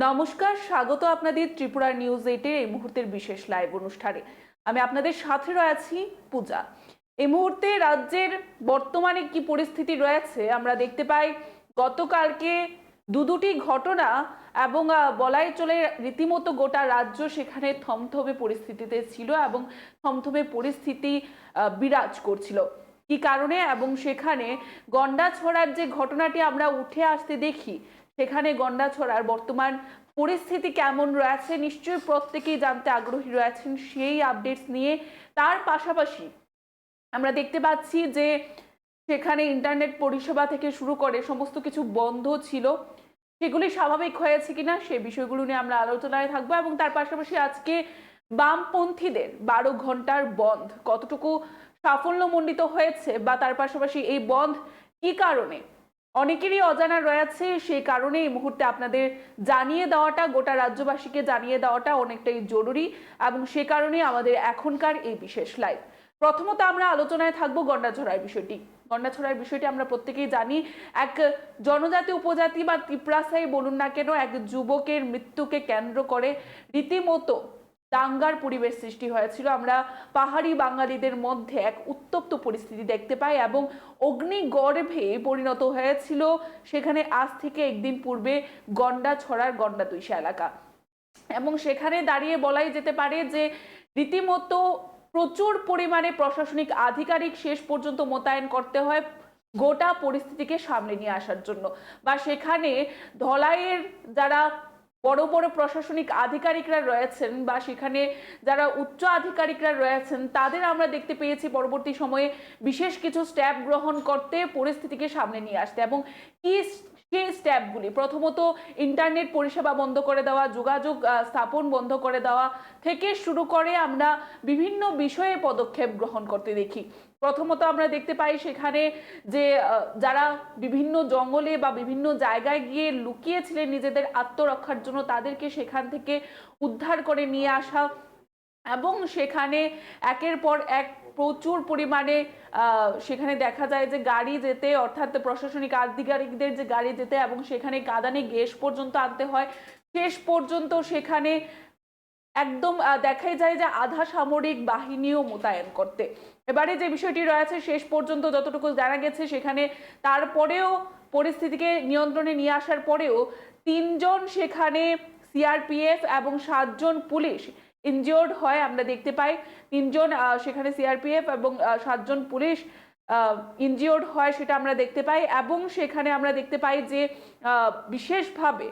নমস্কার, স্বাগত আপনাদের ত্রিপুরা নিউজ 8-এর এই মুহূর্তের বিশেষ লাইভ অনুষ্ঠানে। আমি আপনাদের সাথে রয়েছি পূজা। এই মুহূর্তে রাজ্যের বর্তমানে কি পরিস্থিতি রয়েছে আমরা দেখতে পাই। গতকালকে দুটি ঘটনা এবং বলাই চলে রীতিমতো গোটা রাজ্য সেখানে থমথমে পরিস্থিতিতে ছিল এবং থমথমে পরিস্থিতি বিরাজ করছিল। কি কারণে? এবং সেখানে গন্ডাছড়ার যে ঘটনাটি আমরা উঠে আসতে দেখি, সেখানে গন্ডাছড়ার বর্তমান পরিস্থিতি কেমন রয়েছে নিশ্চয়ই প্রত্যেকেই জানতে আগ্রহী রয়েছেন সেই আপডেটস নিয়ে। তার পাশাপাশি আমরা দেখতে পাচ্ছি যে সেখানে ইন্টারনেট পরিষেবা থেকে শুরু করে সমস্ত কিছু বন্ধ ছিল, সেগুলি স্বাভাবিক হয়েছে কিনা সে বিষয়গুলো নিয়ে আমরা আলোচনায় থাকবো। এবং তার পাশাপাশি আজকে বামপন্থীদের 12 ঘন্টার বন্ধ কতটুকু সাফল্যমণ্ডিত হয়েছে, বা তার পাশাপাশি এই বন্ধ কি কারণে অনেকেরই অজানা রয়েছে, সেই কারণে এই মুহূর্তে আপনাদের জানিয়ে দেওয়াটা, গোটা রাজ্যবাসীকে জানিয়ে দেওয়াটা অনেকটাই জরুরি এবং সে কারণে আমাদের এখনকার এই বিশেষ লাইভ। প্রথমত আমরা আলোচনায় থাকবো গন্ডাছড়ার বিষয়টি। গন্ডাছড়ার বিষয়টি আমরা প্রত্যেকেই জানি, এক জনজাতি উপজাতি বা ত্রিপুরাসাই বলুন না কেন, এক যুবকের মৃত্যুকে কেন্দ্র করে রীতিমতো দাঙ্গার পরিবেশ সৃষ্টি হয়েছিল। আমরা পাহাড়ি বাঙালিদের মধ্যে এক উত্তপ্ত পরিস্থিতি দেখতে পাই এবং অগ্নিগর্ভে পরিণত হয়েছিল সেখানে আজ থেকে একদিন পূর্বে গন্ডাছড়ার গন্ডাতুইশা এলাকা। এবং সেখানে দাঁড়িয়ে বলাই যেতে পারে যে রীতিমতো প্রচুর পরিমাণে প্রশাসনিক আধিকারিক শেষ পর্যন্ত মোতায়েন করতে হয় গোটা পরিস্থিতিকে সামনে নিয়ে আসার জন্য, বা সেখানে ধলাইয়ের যারা বড় বড় প্রশাসনিক আধিকারিকরা রয়েছেন বা সেখানে যারা উচ্চ আধিকারিকরা রয়েছেন তাদের আমরা দেখতে পেয়েছি পরবর্তী সময়ে বিশেষ কিছু স্টেপ গ্রহণ করতে, পরিস্থিতিকে সামনে নিয়ে আসতে। এবং কি সেই স্টেপগুলি? প্রথমত ইন্টারনেট পরিষেবা বন্ধ করে দেওয়া, যোগাযোগ স্থাপন বন্ধ করে দেওয়া থেকে শুরু করে আমরা বিভিন্ন বিষয়ে পদক্ষেপ গ্রহণ করতে দেখি। প্রথমত আমরা দেখতে পাই সেখানে যে যারা বিভিন্ন জঙ্গলে বা বিভিন্ন জায়গায় গিয়ে লুকিয়েছিলেন নিজেদের আত্মরক্ষার জন্য, তাদেরকে সেখান থেকে উদ্ধার করে নিয়ে আসা এবং সেখানে একের পর এক প্রচুর পরিমাণে সেখানে দেখা যায় যে গাড়ি যেতে, অর্থাৎ প্রশাসনিক আধিকারিকদের যে গাড়ি যেতে এবং সেখানে কাঁদানে গ্যাস পর্যন্ত আনতে হয়, শেষ পর্যন্ত সেখানে একদম দেখাই যায় যে আধা সামরিক বাহিনীও মোতায়েন করতে। এবারে যে বিষয়টি রয়েছে শেষ পর্যন্ত যতটুকু জানা গেছে সেখানে তারপরেও পরিস্থিতিকে নিয়ন্ত্রণে নিয়ে আসার পরেও 3 জন সেখানে সিআরপিএফ এবং 7 জন পুলিশ ইনজিওর্ড হয়। আমরা দেখতে পাই 3 জন সেখানে সিআরপিএফ এবং 7 জন পুলিশ ইনজিওর্ড হয়, সেটা আমরা দেখতে পাই। এবং সেখানে আমরা দেখতে পাই যে বিশেষভাবে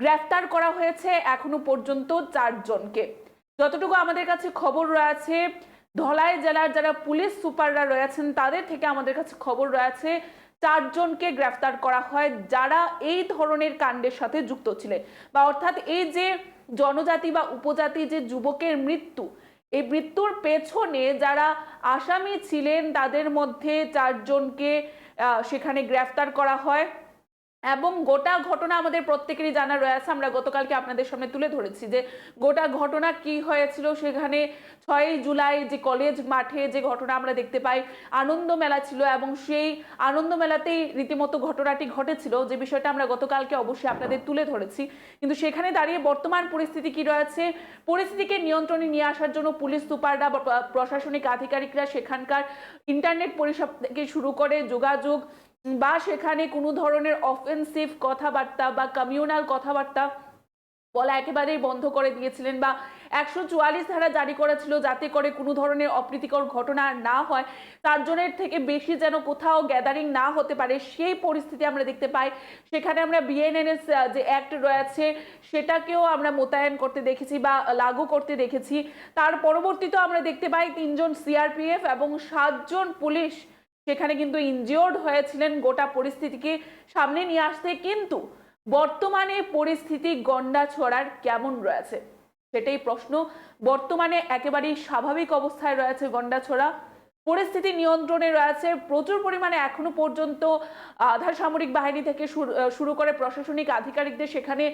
গ্রেফতার করা হয়েছে এখনো পর্যন্ত 4 জনকে। যতটুকু আমাদের কাছে খবর রয়েছে, ধলাই জেলার যারা পুলিশ সুপাররা রয়েছেন তাদের থেকে আমাদের কাছে খবর রয়েছে 4 জনকে গ্রেফতার করা হয় যারা এই ধরনের কাণ্ডের সাথে যুক্ত ছিলেন, বা অর্থাৎ এই যে জনজাতি বা উপজাতি যে যুবকের মৃত্যু, এই মৃত্যুর পেছনে যারা আসামি ছিলেন তাদের মধ্যে 4 জনকে সেখানে গ্রেফতার করা হয়। এবং গোটা ঘটনা আমাদের প্রত্যেকেরই জানা রয়েছে, আমরা গতকালকে আপনাদের সামনে তুলে ধরেছি যে গোটা ঘটনা কি হয়েছিল। সেখানে 6 জুলাই যে কলেজ মাঠে যে ঘটনা আমরা দেখতে পাই, আনন্দ মেলা ছিল এবং সেই আনন্দ মেলাতেই রীতিমতো ঘটনাটি ঘটেছিল, যে বিষয়টা আমরা গতকালকে অবশ্যই আপনাদের তুলে ধরেছি। কিন্তু সেখানে দাঁড়িয়ে বর্তমান পরিস্থিতি কি রয়েছে, পরিস্থিতিকে নিয়ন্ত্রণে নিয়ে আসার জন্য পুলিশ সুপাররা, প্রশাসনিক আধিকারিকরা সেখানকার ইন্টারনেট পরিষেবা থেকে শুরু করে যোগাযোগ বা সেখানে কোনো ধরনের অফেন্সিভ কথাবার্তা বা কমিউনাল কথাবার্তা বলা একেবারেই বন্ধ করে দিয়েছিলেন, বা 144 ধারা জারি করেছিল যাতে করে কোনো ধরনের অপ্রীতিকর ঘটনা না হয়, 4 জনের থেকে বেশি যেন কোথাও গ্যাদারিং না হতে পারে সেই পরিস্থিতি আমরা দেখতে পাই। সেখানে আমরা বিএনএনএস যে অ্যাক্ট রয়েছে সেটাকেও আমরা মোতায়েন করতে দেখেছি বা লাগু করতে দেখেছি। তার পরবর্তীতেও আমরা দেখতে পাই 3 জন সিআরপিএফ এবং 7 জন পুলিশ সেখানে কিন্তু ইনজিওর্ড হয়েছিলেন গোটা পরিস্থিতিকে সামনে নিয়ে আসতে। কিন্তু বর্তমানে পরিস্থিতি গন্ডাছড়ার কেমন রয়েছে সেটাই প্রশ্ন। বর্তমানে একেবারেই স্বাভাবিক অবস্থায় রয়েছে গন্ডাছড়া, পরিস্থিতি নিয়ন্ত্রণে রয়েছে। প্রচুর পরিমাণে এখনো পর্যন্ত আধা সামরিক বাহিনী থেকে শুরু করে প্রশাসনিক আধিকারিকদের সেখানে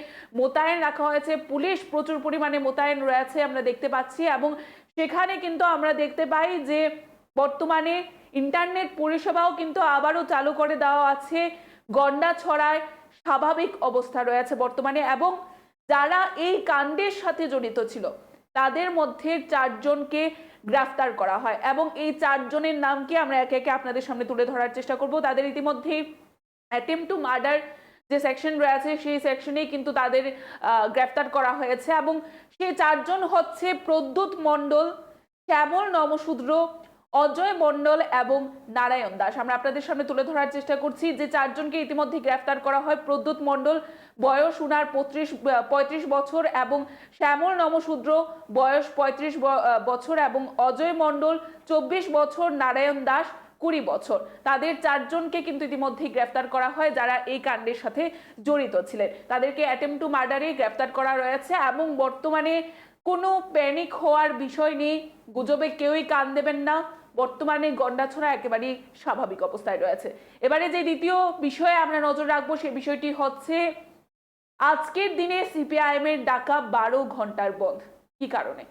মোতায়েন রাখা হয়েছে, পুলিশ প্রচুর পরিমাণে মোতায়েন রয়েছে আমরা দেখতে পাচ্ছি। এবং সেখানে কিন্তু আমরা দেখতে পাই যে বর্তমানে ইন্টারনেট পরিষেবাও কিন্তু আবারও চালু করে দেওয়া আছে। গন্ডাছড়ার স্বাভাবিক অবস্থা রয়েছে বর্তমানে, এবং যারা এই কাণ্ডের সাথে জড়িত ছিল তাদের মধ্যে 4 জনকে গ্রেফতার করা হয়, এবং এই 4 জনের নামকে আমরা একে একে আপনাদের সামনে তুলে ধরার চেষ্টা করব। তাদের ইতিমধ্যে অ্যাটেম্পট টু মার্ডার যে সেকশন রয়েছে সেই সেকশনেই কিন্তু তাদের গ্রেফতার করা হয়েছে, এবং সেই 4 জন হচ্ছে প্রদ্যুৎ মণ্ডল, শ্যামল নমশূদ্র, অজয় মণ্ডল এবং নারায়ণ দাস। আমরা আপনাদের সামনে তুলে ধরার চেষ্টা করছি যে 4 জনকে ইতিমধ্যে গ্রেফতার করা হয়। প্রদ্যুৎ মণ্ডল বয়স উনার 35 বছর, এবং শ্যামল নমশূদ্র বয়স 35 বছর, এবং অজয় মণ্ডল 24 বছর, নারায়ণ দাস 20 বছর। তাদের 4 জনকে কিন্তু ইতিমধ্যে গ্রেফতার করা হয় যারা এই কাণ্ডের সাথে জড়িত ছিলেন। তাদেরকে অ্যাটেম্পট টু মার্ডারে গ্রেফতার করা রয়েছে, এবং বর্তমানে কোনো প্যানিক হওয়ার বিষয় নেই, গুজবে কেউই কান দেবেন না। বর্তমানে গন্ডাছড়া একেবারেই স্বাভাবিক অবস্থায় রয়েছে। এবারে যে দ্বিতীয় বিষয়ে আমরা নজর রাখবো সেই বিষয়টি হচ্ছে আজকের দিনে সিপিআইএম এর ডাকা 12 ঘন্টার বন্ধ। কি কারণে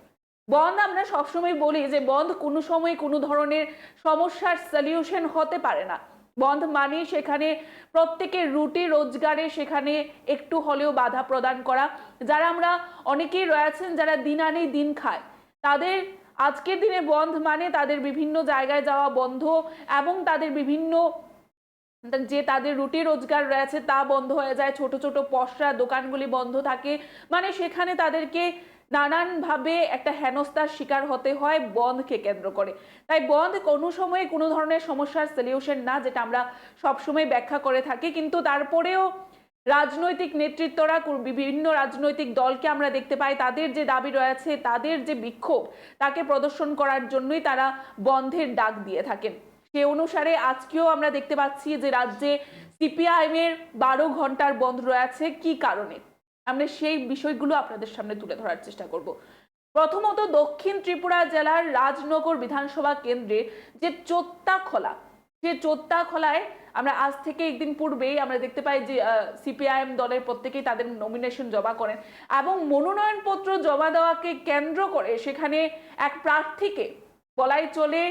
বন্ধ? আমরা সবসময় বলি যে বন্ধ কোনো সময় কোনো ধরনের সমস্যার সলিউশন হতে পারে না। বন্ধ মানে সেখানে প্রত্যেকের রুটি রোজগারে সেখানে একটু হলেও বাধা প্রদান করা। যারা আমরা অনেকেই রয়েছেন যারা দিন আনে দিন খায়, তাদের আজকের দিনে বন্ধ মানে তাদের বিভিন্ন জায়গায় যাওয়া বন্ধ, এবং তাদের বিভিন্ন যে তাদের রুটি রোজগার রয়েছে তা বন্ধ হয়ে যায়। ছোট ছোট পসরা দোকানগুলি বন্ধ থাকে, মানে সেখানে তাদেরকে নানানভাবে একটা হেনস্থার শিকার হতে হয় বন্ধকে কেন্দ্র করে। তাই বন্ধ কোনো সময় কোনো ধরনের সমস্যার সলিউশন না, যেটা আমরা সবসময় ব্যাখ্যা করে থাকি। কিন্তু তারপরেও রাজনৈতিক নেতৃত্বরা বিভিন্ন রাজনৈতিক দলকে আমরা দেখতে পাই তাদের যে দাবি রয়েছে, তাদের যে বিক্ষোভ, তাকে প্রদর্শন করার জন্যই তারা বন্ধের ডাক দিয়ে থাকেন। সে অনুসারে আজকেও আমরা দেখতে পাচ্ছি যে রাজ্যে সিপিআইএম এর 12 ঘন্টার বন্ধ রয়েছে। কি কারণে আমরা সেই বিষয়গুলো আপনাদের সামনে তুলে ধরার চেষ্টা করব। প্রথমত, দক্ষিণ ত্রিপুরা জেলার রাজনগর বিধানসভা কেন্দ্রে যে চোত্তাখোলা, সে চোত্তাখোলায় আমরা আজ থেকে একদিন পূর্বেই আমরা দেখতে পাই যে সিপিআইএম দলের প্রত্যেকেই তাদের নমিনেশন জমা করেন, এবং মনোনয়নপত্র জমা দেওয়াকে কেন্দ্র করে সেখানে এক প্রার্থীকে বলাই চলে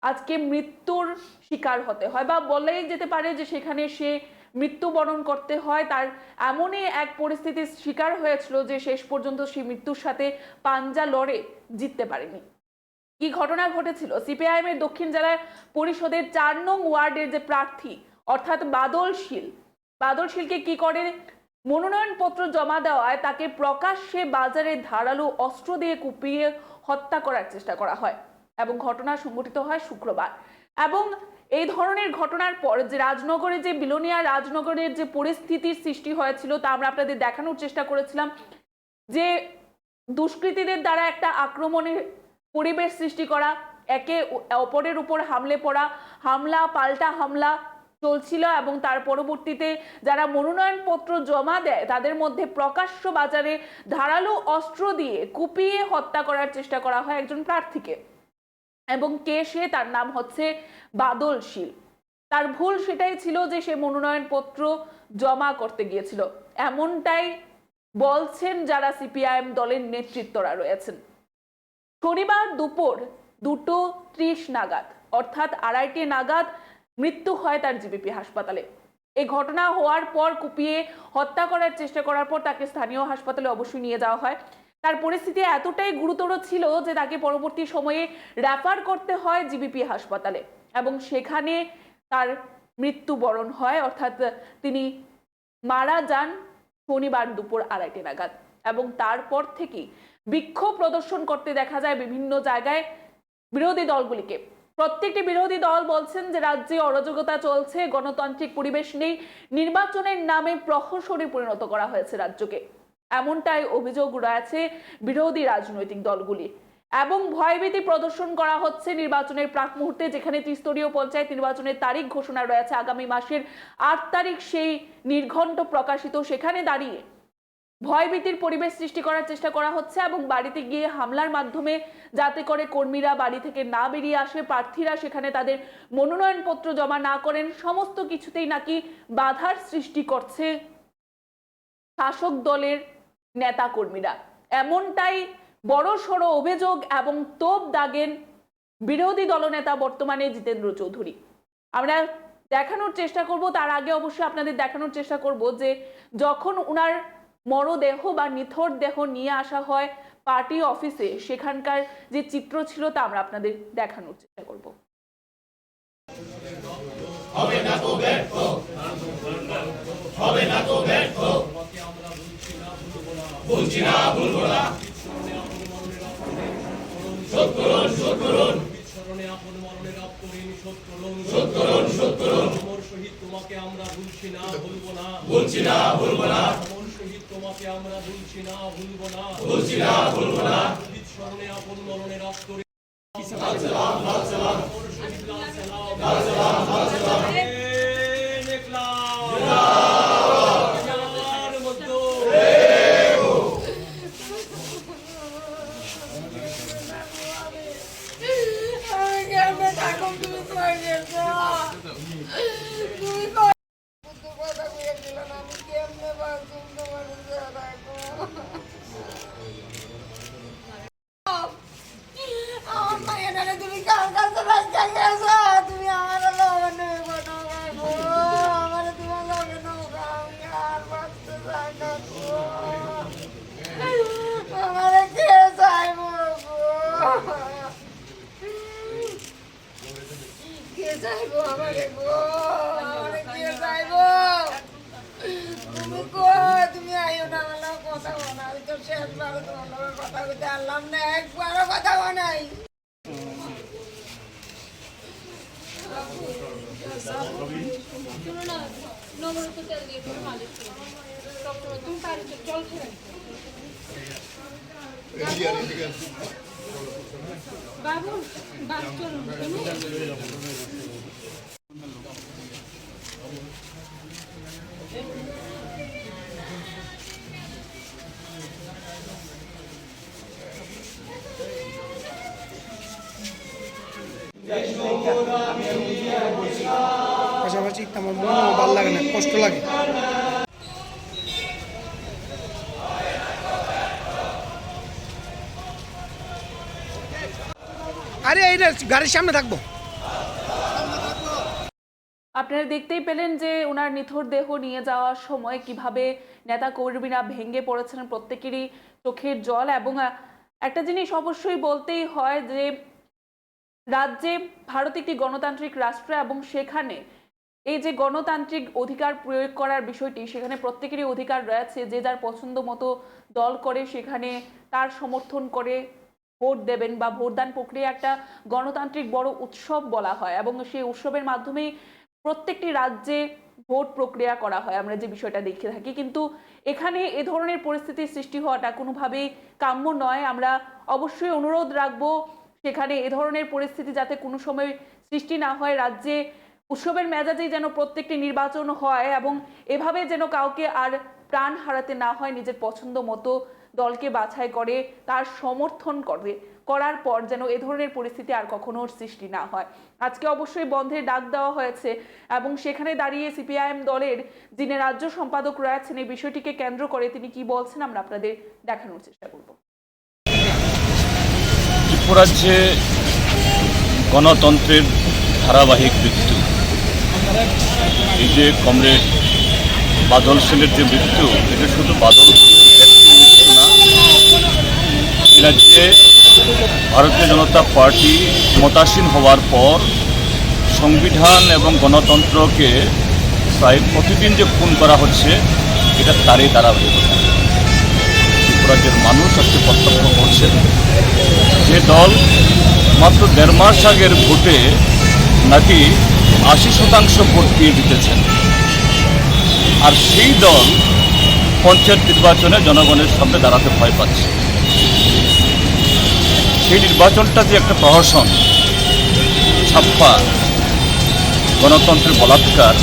আজকে মৃত্যুর শিকার হতে হয়, বা বলাই যেতে পারে যে সেখানে সে মৃত্যুবরণ করতে হয়। তার এমনই এক পরিস্থিতির শিকার হয়েছিল যে শেষ পর্যন্ত সে মৃত্যুর সাথে পাঞ্জা লড়ে জিততে পারেনি। কি ঘটনা ঘটেছিল? সিপিআইএম এর দক্ষিণ জেলা পরিষদের 4 নং ওয়ার্ডের যে প্রার্থী অর্থাৎ বাদলশীলকে কি করে, মনোনয়নপত্র জমা দেওয়ায় তাকে প্রকাশ্যে বাজারে ধারালো অস্ত্র দিয়ে কুপিয়ে হত্যা করার চেষ্টা করা হয়, এবং ঘটনা সংঘটিত হয় শুক্রবার। এবং এই ধরনের ঘটনার পর যে রাজনগরে যে বিলোনিয়া রাজনগরের যে পরিস্থিতির সৃষ্টি হয়েছিল তা আমরা আপনাদের দেখানোর চেষ্টা করেছিলাম, যে দুষ্কৃতীদের দ্বারা একটা আক্রমণের পরিবেশ সৃষ্টি করা, একে অপরের উপর হামলে পড়া, হামলা পাল্টা হামলা চলছিল, এবং তার পরবর্তীতে যারা মনোনয়নপত্র জমা দেয় তাদের মধ্যে প্রকাশ্য বাজারে ধারালো অস্ত্র দিয়ে কুপিয়ে হত্যা করার চেষ্টা করা হয় একজন প্রার্থীকে। এবং কে সে? তার নাম হচ্ছে বাদলশীল। তার ভুল সেটাই ছিল যে সে মনোনয়নপত্র জমা করতে গিয়েছিল, এমনটাই বলছেন যারা সিপিআইএম দলের নেতৃত্বরা রয়েছেন। শনিবার দুপুর 2:30 নাগাদ অর্থাৎ 2:30 নাগাদ মৃত্যু হয় তার জিবিপি হাসপাতালে। এই ঘটনা হওয়ার পর কুপিয়ে হত্যা করার চেষ্টা করার পর তাকে স্থানীয় হাসপাতালে অবশ্যই নিয়ে যাওয়া হয়। তার পরিস্থিতি এতটাই গুরুতর ছিল যে তাকে পরবর্তী সময়ে রেফার করতে হয় জিবিপি হাসপাতালে, এবং সেখানে তার মৃত্যুবরণ হয়, অর্থাৎ তিনি মারা যান শনিবার দুপুর 2:30 নাগাদ। এবং তারপর থেকেই বিক্ষোভ প্রদর্শন করতে দেখা যায় বিভিন্ন জায়গায় বিরোধী দলগুলিকে। প্রত্যেকটি বিরোধী দল বলছেন যে রাজ্যে অরাজকতা চলছে, গণতান্ত্রিক পরিবেশ নেই, নির্বাচনের নামে প্রহসনে পরিণত করা হয়েছে রাজ্যকে, এমনটাই অভিযোগ রয়েছে বিরোধী রাজনৈতিক দলগুলি। এবং ভয়ভীতি প্রদর্শন করা হচ্ছে নির্বাচনের প্রাক মুহূর্তে, যেখানে ত্রিস্তরীয় পঞ্চায়েত নির্বাচনের তারিখ ঘোষণা রয়েছে আগামী মাসের 8 তারিখ, সেই নির্ঘণ্ট প্রকাশিত। সেখানে দাঁড়িয়ে ভয়ভীতির পরিবেশ সৃষ্টি করার চেষ্টা করা হচ্ছে, এবং বাড়িতে গিয়ে হামলার মাধ্যমে যাতে করে কর্মীরা বাড়ি থেকে না বেরিয়ে আসে, প্রার্থীরা সেখানে তাদের মনোনয়নপত্র জমা না করেন, সমস্ত কিছুতেই নাকি বাধার সৃষ্টি করছে শাসক দলের নেতা কর্মীরা। এমনটাই বড় সড়ো অভিযোগ এবং তোপ দাগেন বিরোধী দলনেতা বর্তমানে জিতেন্দ্র চৌধুরী। আমরা দেখানোর চেষ্টা করব। তার আগে অবশ্যই আপনাদের দেখানোর চেষ্টা করব যে যখন ওনার মরদেহ বা নিথর দেহ নিয়ে আসা হয় পার্টি অফিসে, সেখানকার যে চিত্র ছিল তা আমরা আপনাদের দেখানোর চেষ্টা করব। হবে না তো ব্যর্থ, হবে না তো ব্যর্থ, ভুলছি না ভুলবো না, শোধ করুন শোধ করুন, আপন মরণের আপরিণ শোধ করুন শোধ করুন শোধ করুন, অমর শহীদ তোমাকে আমরা ভুলছি না ভুলবো না, ভুলছি না ভুলবো না, অমর শহীদ তোমাকে আমরা ভুলছি না ভুলবো না, ভুলছি না ভুলবো না, শহীদ স্মরণে আপন মরণের আপরিণ লাল সালাম লাল সালাম, অমর শহীদ লাল সালাম লাল সালাম লাল সালাম, তুমি আইও না, কথা বলা তো শেষবার তোমার কথা বলতে আনলাম না, একবারও কথা বানাই। বাবু বাস চলুন পাশাপাশি আমার মনে ভালো লাগে না, কষ্ট লাগে। আরে এইটা গাড়ির সামনে থাকবো। আপনারা দেখতেই পেলেন যে ওনার নিথর দেহ নিয়ে যাওয়ার সময় কিভাবে নেতা কর্মীরা ভেঙে পড়েছেন, প্রত্যেকেরই চোখের জল। এবং একটা জিনিস অবশ্যই বলতেই হয় যে রাজ্যে ভারত একটি গণতান্ত্রিক রাষ্ট্র এবং সেখানে এই যে গণতান্ত্রিক অধিকার প্রয়োগ করার বিষয়টি, সেখানে প্রত্যেকেরই অধিকার রয়েছে। যে যার পছন্দ মতো দল করে সেখানে তার সমর্থন করে ভোট দেবেন বা ভোটদান প্রক্রিয়া একটা গণতান্ত্রিক বড় উৎসব বলা হয় এবং সেই উৎসবের মাধ্যমে প্রত্যেকটি রাজ্যে ভোট প্রক্রিয়া করা হয়, আমরা যে বিষয়টা দেখে থাকি। কিন্তু এখানে এ ধরনের পরিস্থিতির সৃষ্টি হওয়াটা কোনোভাবেই কাম্য নয়। আমরা অবশ্যই অনুরোধ রাখবো সেখানে এ ধরনের পরিস্থিতি যাতে কোনো সময় সৃষ্টি না হয়। রাজ্যে উৎসবের মেজাজেই যেন প্রত্যেকটি নির্বাচন হয় এবং এভাবে যেন কাউকে আর প্রাণ হারাতে না হয়। নিজের পছন্দ মতো দলকে বাছাই করে তার সমর্থন করার পর যেন এ ধরনের পরিস্থিতি আর কখনো সৃষ্টি না হয়। আজকে অবশ্যই বন্ধের ডাক দেওয়া হয়েছে এবং সেখানে দাঁড়িয়ে সিপিআইএম দলের যিনি রাজ্য সম্পাদক রয়েছেন এই বিষয়টিকে কেন্দ্র করে তিনি কি বলছেন আমরা আপনাদের দেখানোর চেষ্টা করব। ত্রিপুরাজ্যে গণতন্ত্রের ধারাবাহিক মৃত্যু, এই যে কমরেড বাদল সেনের যে মৃত্যু, এটা শুধু বাদল ব্যক্তির মৃত্যু না, এই রাজ্যে ভারতীয় জনতা পার্টি ক্ষমতাসীন হওয়ার পর সংবিধান এবং গণতন্ত্রকে প্রায় প্রতিদিন যে খুন করা হচ্ছে, এটা তারই ধারাবাহিকতা। ত্রিপুরাজ্যের মানুষ আজকে প্রত্যক্ষ করছেন যে দল মাত্র 1.5 মাস আগের ভোটে নাকি 80% ভোট দিয়ে জিতেছেন, আর সেই দল পঞ্চায়েত নির্বাচনে জনগণের সামনে দাঁড়াতে ভয় পাচ্ছে। সেই নির্বাচনটা যে একটা প্রহসন, ছাপ্পা, গণতন্ত্রের বলাৎকার,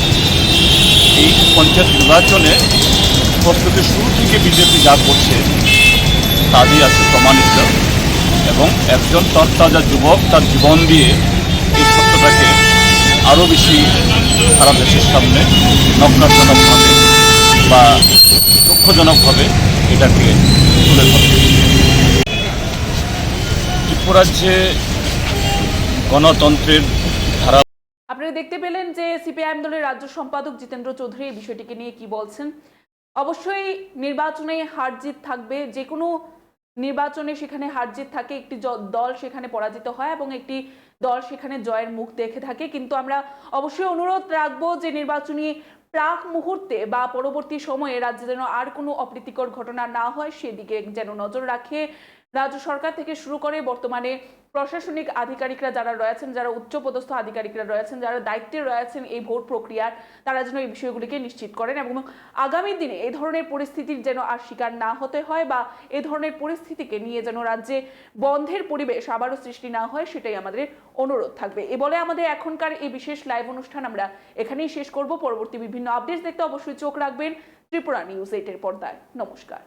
এই পঞ্চায়েত নির্বাচনে প্রস্তুতি শুরু থেকে বিজেপি যা করছে তা দিয়ে আছে প্রমাণিত। এবং একজন তরতাজা যুবক তার জীবন দিয়ে এই সত্যটাকে আরও বেশি সারা দেশের সামনে নগ্নজনকভাবে বা দুঃখজনকভাবে এটাকে তুলে ধরবে। ত্রিপুরাজ্যে গণতন্ত্রের ধারা আপনারা দেখতে পেলেন যে সিপিআইএম দলের রাজ্য সম্পাদক জিতেন্দ্র চৌধুরী এই বিষয়টিকে নিয়ে কি বলছেন। অবশ্যই নির্বাচনে হার জিত থাকবে, যে কোনো নির্বাচনে সেখানে হার জিত থাকে, একটি দল সেখানে পরাজিত হয় এবং একটি দল সেখানে জয়ের মুখ দেখে থাকে। কিন্তু আমরা অবশ্যই অনুরোধ রাখবো যে নির্বাচনী প্রাক মুহূর্তে বা পরবর্তী সময়ে রাজ্যে যেন আর কোনো অপ্রীতিকর ঘটনা না হয় সেদিকে যেন নজর রাখে রাজ্য সরকার থেকে শুরু করে বর্তমানে প্রশাসনিক আধিকারিকরা যারা রয়েছেন, যারা উচ্চপদস্থ আধিকারিকরা রয়েছেন, যারা দায়িত্বে রয়েছেন এই ভোট প্রক্রিয়ার, তারা যেন এই বিষয়গুলিকে নিশ্চিত করেন এবং আগামী দিনে এই ধরনের পরিস্থিতির যেন আর শিকার না হতে হয় বা এই ধরনের পরিস্থিতিকে নিয়ে যেন রাজ্যে বন্ধের পরিবেশ আবারও সৃষ্টি না হয়, সেটাই আমাদের অনুরোধ থাকবে। এ বলে আমাদের এখনকার এই বিশেষ লাইভ অনুষ্ঠান আমরা এখানেই শেষ করব। পরবর্তী বিভিন্ন আপডেটস দেখতে অবশ্যই চোখ রাখবেন ত্রিপুরা নিউজ 8 এর পর্দায়। নমস্কার।